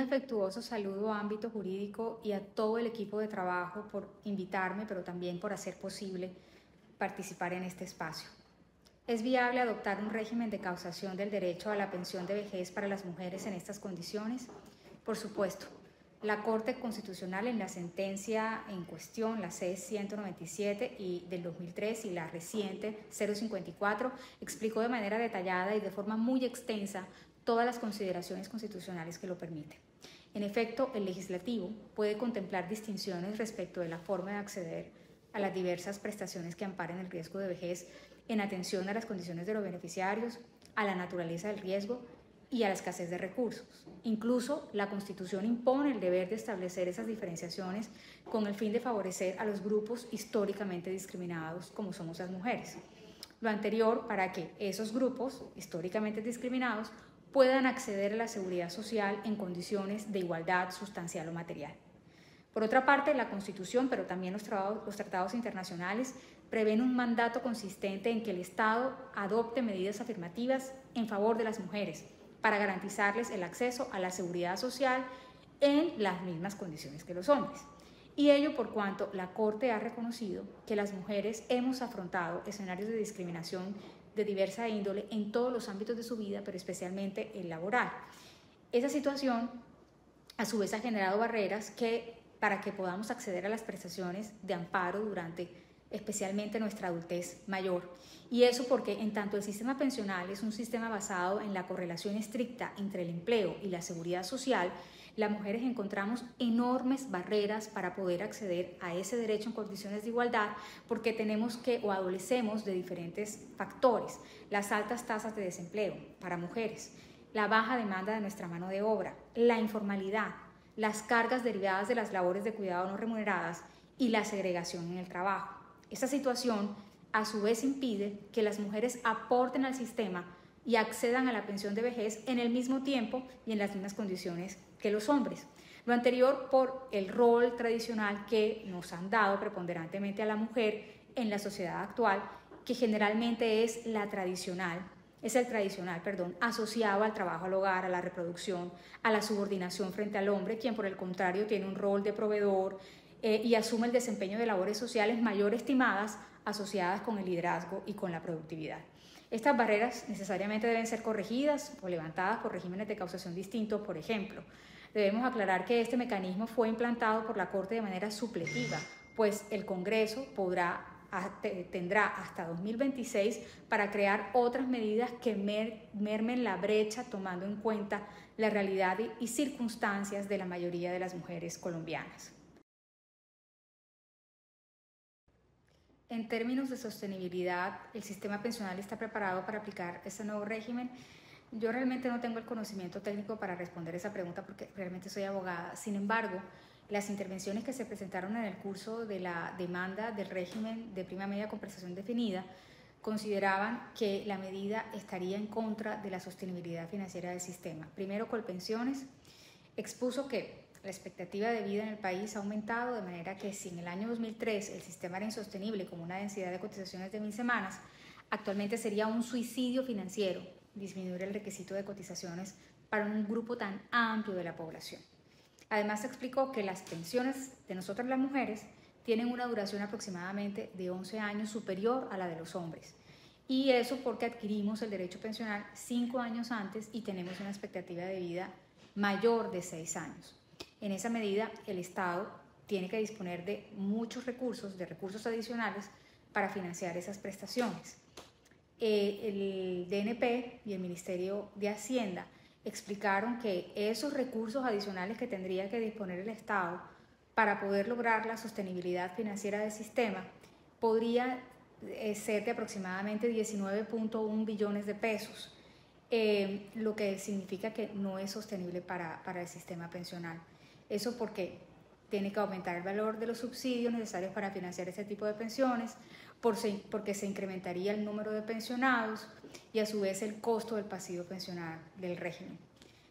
Afectuoso saludo a ámbito jurídico y a todo el equipo de trabajo por invitarme, pero también por hacer posible participar en este espacio. ¿Es viable adoptar un régimen de causación del derecho a la pensión de vejez para las mujeres en estas condiciones? Por supuesto. La Corte Constitucional en la sentencia en cuestión, la C-197 del 2003 y la reciente 054, explicó de manera detallada y de forma muy extensa todas las consideraciones constitucionales que lo permiten. En efecto, el legislativo puede contemplar distinciones respecto de la forma de acceder a las diversas prestaciones que amparen el riesgo de vejez en atención a las condiciones de los beneficiarios, a la naturaleza del riesgo y a la escasez de recursos. Incluso la Constitución impone el deber de establecer esas diferenciaciones con el fin de favorecer a los grupos históricamente discriminados como somos las mujeres. Lo anterior para que esos grupos históricamente discriminados puedan acceder a la seguridad social en condiciones de igualdad sustancial o material. Por otra parte, la Constitución, pero también los tratados internacionales, prevén un mandato consistente en que el Estado adopte medidas afirmativas en favor de las mujeres para garantizarles el acceso a la seguridad social en las mismas condiciones que los hombres. Y ello por cuanto la Corte ha reconocido que las mujeres hemos afrontado escenarios de discriminación de diversa índole en todos los ámbitos de su vida, pero especialmente el laboral. Esa situación, a su vez, ha generado barreras para que podamos acceder a las prestaciones de amparo durante especialmente nuestra adultez mayor. Y eso porque en tanto el sistema pensional es un sistema basado en la correlación estricta entre el empleo y la seguridad social, las mujeres encontramos enormes barreras para poder acceder a ese derecho en condiciones de igualdad porque adolecemos de diferentes factores: las altas tasas de desempleo para mujeres, la baja demanda de nuestra mano de obra, la informalidad, las cargas derivadas de las labores de cuidado no remuneradas y la segregación en el trabajo. Esta situación a su vez impide que las mujeres aporten al sistema y accedan a la pensión de vejez en el mismo tiempo y en las mismas condiciones que los hombres. Lo anterior por el rol tradicional que nos han dado preponderantemente a la mujer en la sociedad actual, que generalmente es el tradicional, asociado al trabajo al hogar, a la reproducción, a la subordinación frente al hombre, quien por el contrario tiene un rol de proveedor y asume el desempeño de labores sociales mayor estimadas asociadas con el liderazgo y con la productividad. Estas barreras necesariamente deben ser corregidas o levantadas por regímenes de causación distintos. Por ejemplo, debemos aclarar que este mecanismo fue implantado por la Corte de manera supletiva, pues el Congreso tendrá hasta 2026 para crear otras medidas que mermen la brecha, tomando en cuenta la realidad y circunstancias de la mayoría de las mujeres colombianas. En términos de sostenibilidad, ¿el sistema pensional está preparado para aplicar este nuevo régimen? Yo realmente no tengo el conocimiento técnico para responder esa pregunta porque realmente soy abogada. Sin embargo, las intervenciones que se presentaron en el curso de la demanda del régimen de prima media con prestación definida consideraban que la medida estaría en contra de la sostenibilidad financiera del sistema. Primero, Colpensiones expuso que la expectativa de vida en el país ha aumentado, de manera que si en el año 2003 el sistema era insostenible con una densidad de cotizaciones de 1000 semanas, actualmente sería un suicidio financiero disminuir el requisito de cotizaciones para un grupo tan amplio de la población. Además, se explicó que las pensiones de nosotras las mujeres tienen una duración aproximadamente de 11 años superior a la de los hombres. Y eso porque adquirimos el derecho pensional 5 años antes y tenemos una expectativa de vida mayor de 6 años. En esa medida, el Estado tiene que disponer de muchos recursos, de recursos adicionales para financiar esas prestaciones. El DNP y el Ministerio de Hacienda explicaron que esos recursos adicionales que tendría que disponer el Estado para poder lograr la sostenibilidad financiera del sistema podría ser de aproximadamente 19.1 billones de pesos, lo que significa que no es sostenible para el sistema pensional. Eso porque tiene que aumentar el valor de los subsidios necesarios para financiar este tipo de pensiones, porque se incrementaría el número de pensionados y a su vez el costo del pasivo pensional del régimen.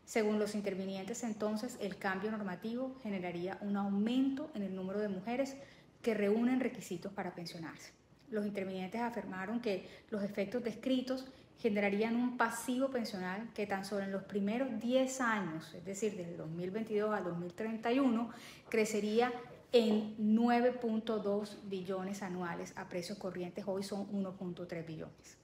Según los intervinientes, entonces, el cambio normativo generaría un aumento en el número de mujeres que reúnen requisitos para pensionarse. Los intervinientes afirmaron que los efectos descritos generarían un pasivo pensional que tan solo en los primeros 10 años, es decir, del 2022 al 2031, crecería en 9.2 billones anuales a precios corrientes. Hoy son 1.3 billones.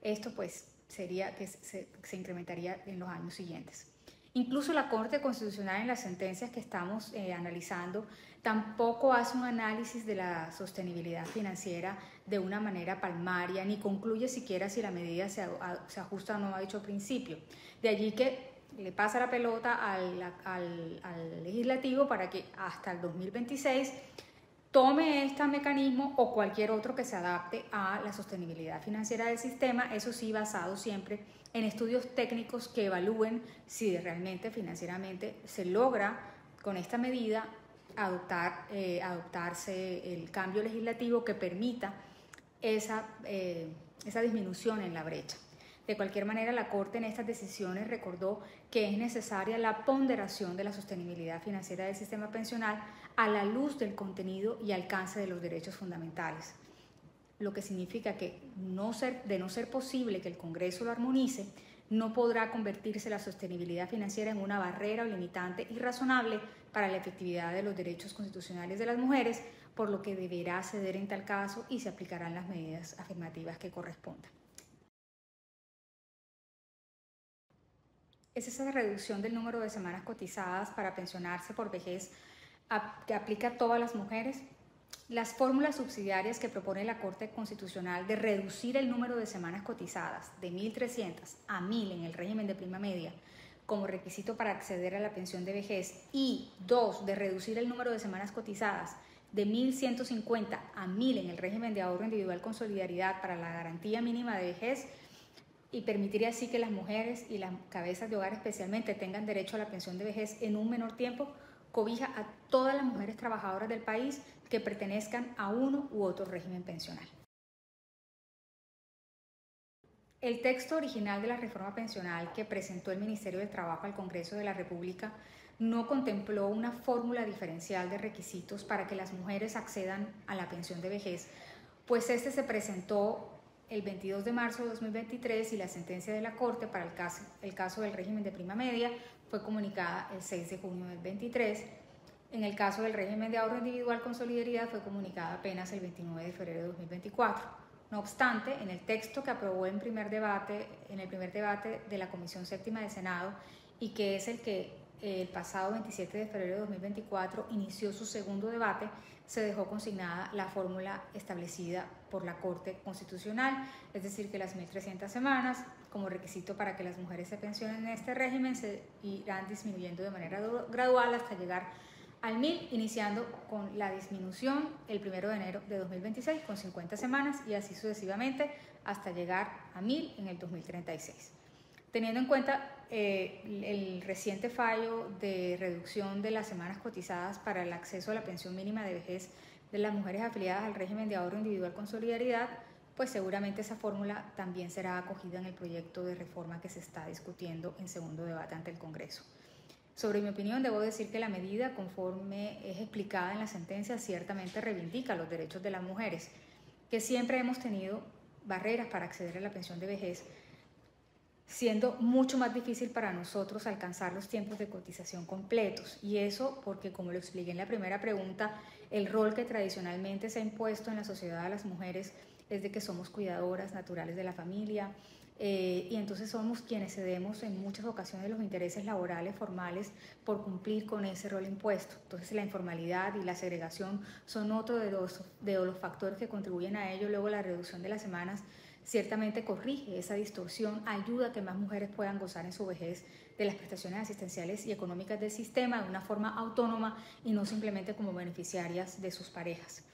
Esto pues sería que se incrementaría en los años siguientes. Incluso la Corte Constitucional en las sentencias que estamos analizando tampoco hace un análisis de la sostenibilidad financiera de una manera palmaria, ni concluye siquiera si la medida se ajusta o no a dicho principio. De allí que le pasa la pelota al legislativo para que hasta el 2026 tome este mecanismo o cualquier otro que se adapte a la sostenibilidad financiera del sistema, eso sí basado siempre en estudios técnicos que evalúen si realmente financieramente se logra con esta medida adoptarse el cambio legislativo que permita esa disminución en la brecha. De cualquier manera, la Corte en estas decisiones recordó que es necesaria la ponderación de la sostenibilidad financiera del sistema pensional a la luz del contenido y alcance de los derechos fundamentales, lo que significa que de no ser posible que el Congreso lo armonice, no podrá convertirse la sostenibilidad financiera en una barrera o limitante irrazonable para la efectividad de los derechos constitucionales de las mujeres, por lo que deberá ceder en tal caso y se aplicarán las medidas afirmativas que correspondan. Es esa reducción del número de semanas cotizadas para pensionarse por vejez que aplica a todas las mujeres. Las fórmulas subsidiarias que propone la Corte Constitucional de reducir el número de semanas cotizadas de 1.300 a 1.000 en el régimen de prima media como requisito para acceder a la pensión de vejez y 2, de reducir el número de semanas cotizadas de 1.150 a 1.000 en el régimen de ahorro individual con solidaridad para la garantía mínima de vejez y permitiría así que las mujeres y las cabezas de hogar especialmente tengan derecho a la pensión de vejez en un menor tiempo, cobija a todas las mujeres trabajadoras del país que pertenezcan a uno u otro régimen pensional. El texto original de la reforma pensional que presentó el Ministerio del Trabajo al Congreso de la República no contempló una fórmula diferencial de requisitos para que las mujeres accedan a la pensión de vejez, pues este se presentó el 22 de marzo de 2023 y la sentencia de la Corte para el caso del régimen de prima media fue comunicada el 6 de junio del 23. En el caso del régimen de ahorro individual con solidaridad fue comunicada apenas el 29 de febrero de 2024. No obstante, en el texto que aprobó en el primer debate de la Comisión Séptima del Senado y que es el que el pasado 27 de febrero de 2024 inició su segundo debate, se dejó consignada la fórmula establecida por la Corte Constitucional, es decir, que las 1.300 semanas como requisito para que las mujeres se pensionen en este régimen se irán disminuyendo de manera gradual hasta llegar al 1.000, iniciando con la disminución el 1 de enero de 2026 con 50 semanas y así sucesivamente hasta llegar a 1.000 en el 2036. Teniendo en cuenta el reciente fallo de reducción de las semanas cotizadas para el acceso a la pensión mínima de vejez de las mujeres afiliadas al régimen de ahorro individual con solidaridad, pues seguramente esa fórmula también será acogida en el proyecto de reforma que se está discutiendo en segundo debate ante el Congreso. Sobre mi opinión, debo decir que la medida, conforme es explicada en la sentencia, ciertamente reivindica los derechos de las mujeres, que siempre hemos tenido barreras para acceder a la pensión de vejez, siendo mucho más difícil para nosotros alcanzar los tiempos de cotización completos. Y eso porque, como lo expliqué en la primera pregunta, el rol que tradicionalmente se ha impuesto en la sociedad a las mujeres es de que somos cuidadoras naturales de la familia, y entonces somos quienes cedemos en muchas ocasiones los intereses laborales formales por cumplir con ese rol impuesto. Entonces la informalidad y la segregación son otro de los factores que contribuyen a ello. Luego la reducción de las semanas ciertamente corrige esa distorsión, ayuda a que más mujeres puedan gozar en su vejez de las prestaciones asistenciales y económicas del sistema de una forma autónoma y no simplemente como beneficiarias de sus parejas.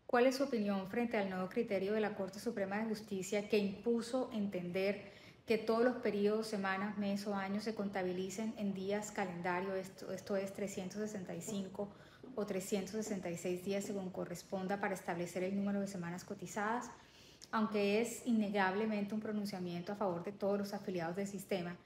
¿Cuál es su opinión frente al nuevo criterio de la Corte Suprema de Justicia que impuso entender que todos los periodos, semanas, mes o años se contabilicen en días calendario, esto es 365 o 366 días según corresponda para establecer el número de semanas cotizadas? Aunque es innegablemente un pronunciamiento a favor de todos los afiliados del sistema,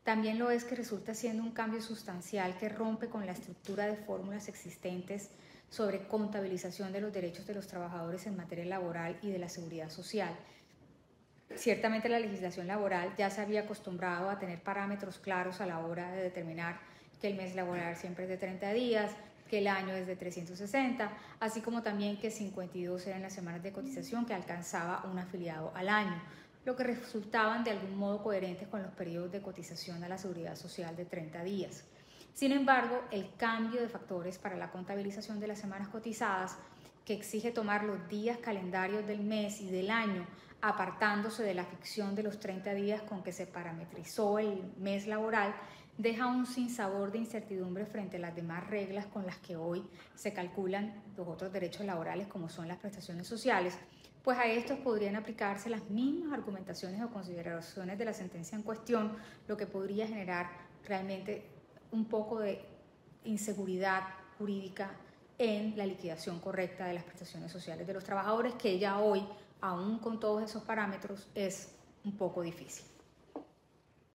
también lo es que resulta siendo un cambio sustancial que rompe con la estructura de fórmulas existentes sobre contabilización de los derechos de los trabajadores en materia laboral y de la seguridad social. Ciertamente la legislación laboral ya se había acostumbrado a tener parámetros claros a la hora de determinar que el mes laboral siempre es de 30 días, que el año es de 360, así como también que 52 eran las semanas de cotización que alcanzaba un afiliado al año, lo que resultaban de algún modo coherentes con los periodos de cotización a la seguridad social de 30 días. Sin embargo, el cambio de factores para la contabilización de las semanas cotizadas, que exige tomar los días calendarios del mes y del año, apartándose de la ficción de los 30 días con que se parametrizó el mes laboral, deja un sinsabor de incertidumbre frente a las demás reglas con las que hoy se calculan los otros derechos laborales, como son las prestaciones sociales, pues a estos podrían aplicarse las mismas argumentaciones o consideraciones de la sentencia en cuestión, lo que podría generar realmente un poco de inseguridad jurídica en la liquidación correcta de las prestaciones sociales de los trabajadores, que ya hoy, aún con todos esos parámetros, es un poco difícil.